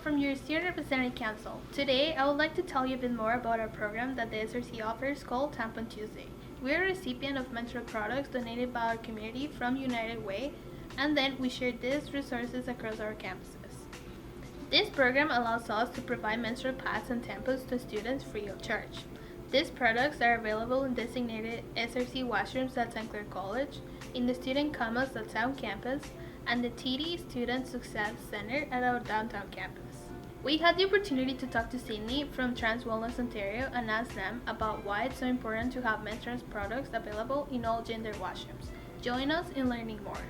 from your Student Representative Council. Today, I would like to tell you a bit more about our program that the SRC offers called Tampon Tuesday. We are a recipient of menstrual products donated by our community from United Way, and then we share these resources across our campuses. This program allows us to provide menstrual pads and tampons to students free of charge. These products are available in designated SRC washrooms at St. Clair College, in the student commons at Town Campus, and the TD Student Success Center at our downtown campus. We had the opportunity to talk to Sydney from Trans Wellness Ontario and ask them about why it's so important to have menstrual products available in all gender washrooms. Join us in learning more.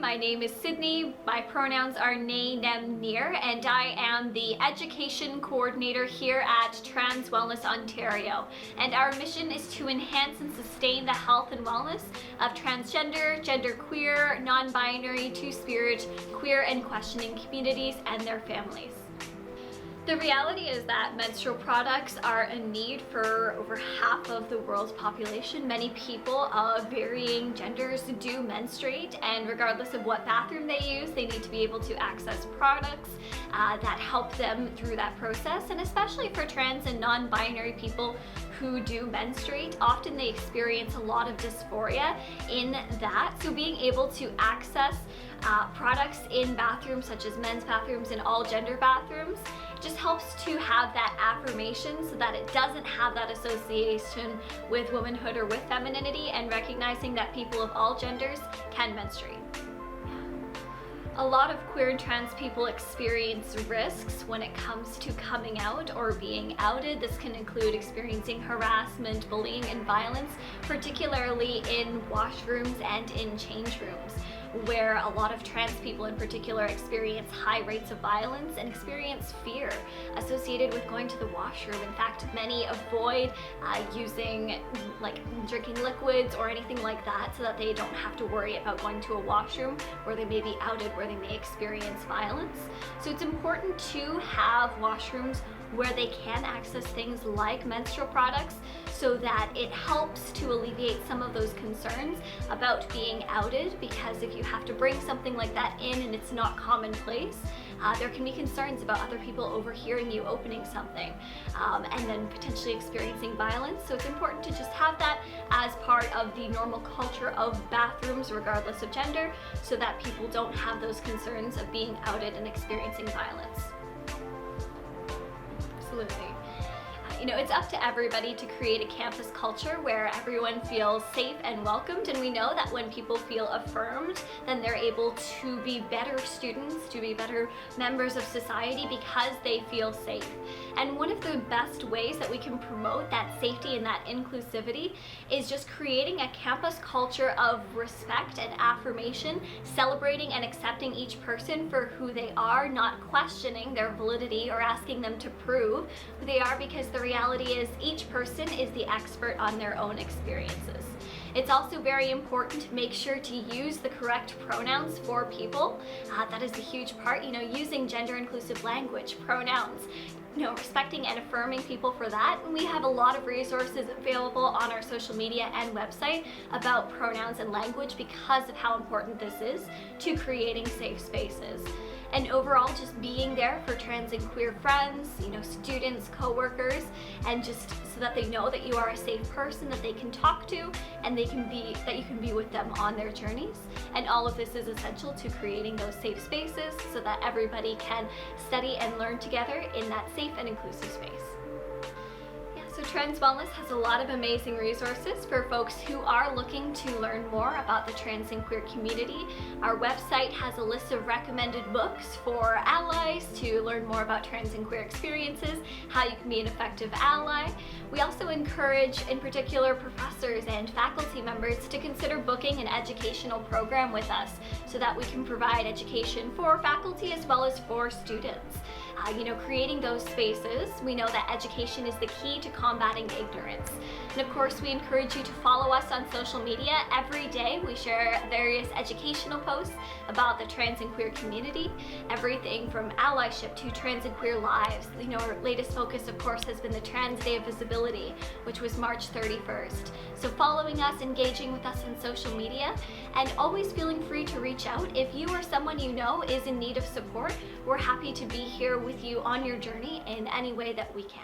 My name is Sydney, my pronouns are they, them, near, and I am the Education Coordinator here at Trans Wellness Ontario. And our mission is to enhance and sustain the health and wellness of transgender, genderqueer, non-binary, two-spirit, queer and questioning communities and their families. The reality is that menstrual products are a need for over half of the world's population. Many people of varying genders do menstruate, and regardless of what bathroom they use, they need to be able to access products that help them through that process. And especially for trans and non-binary people who do menstruate, often they experience a lot of dysphoria in that. So being able to access products in bathrooms such as men's bathrooms and all gender bathrooms just helps to have that affirmation so that it doesn't have that association with womanhood or with femininity, and recognizing that people of all genders can menstruate. A lot of queer and trans people experience risks when it comes to coming out or being outed. This can include experiencing harassment, bullying, and violence, particularly in washrooms and in change rooms, where a lot of trans people in particular experience high rates of violence and experience fear associated with going to the washroom. In fact, many avoid using drinking liquids or anything like that so that they don't have to worry about going to a washroom where they may be outed, where they may experience violence. So it's important to have washrooms where they can access things like menstrual products so that it helps to alleviate some of those concerns about being outed, because if you have to bring something like that in and it's not commonplace, there can be concerns about other people overhearing you opening something and then potentially experiencing violence. So it's important to just have that as part of the normal culture of bathrooms regardless of gender, so that people don't have those concerns of being outed and experiencing violence. Absolutely. It's up to everybody to create a campus culture where everyone feels safe and welcomed, and we know that when people feel affirmed, then they're able to be better students, to be better members of society because they feel safe. And one of the best ways that we can promote that safety and that inclusivity is just creating a campus culture of respect and affirmation, celebrating and accepting each person for who they are, not questioning their validity or asking them to prove who they are, because the reality is each person is the expert on their own experiences. It's also very important to make sure to use the correct pronouns for people. That is a huge part, using gender inclusive language, pronouns, respecting and affirming people for that. And we have a lot of resources available on our social media and website about pronouns and language because of how important this is to creating safe spaces. and overall just being there for trans and queer friends, students, co-workers, and just so that they know that you are a safe person that they can talk to, and that you can be with them on their journeys. And all of this is essential to creating those safe spaces so that everybody can study and learn together in that safe and inclusive space. So Trans Wellness has a lot of amazing resources for folks who are looking to learn more about the trans and queer community. Our website has a list of recommended books for allies to learn more about trans and queer experiences, how you can be an effective ally. We also encourage, in particular, professors and faculty members to consider booking an educational program with us so that we can provide education for faculty as well as for students. Creating those spaces, we know that education is the key to combating ignorance. And of course, we encourage you to follow us on social media. Every day we share various educational posts about the trans and queer community, everything from allyship to trans and queer lives. Our latest focus, of course, has been the Trans Day of Visibility, which was March 31st. So following us, engaging with us on social media, and always feeling free to reach out. If you or someone you know is in need of support, we're happy to be here with you on your journey in any way that we can.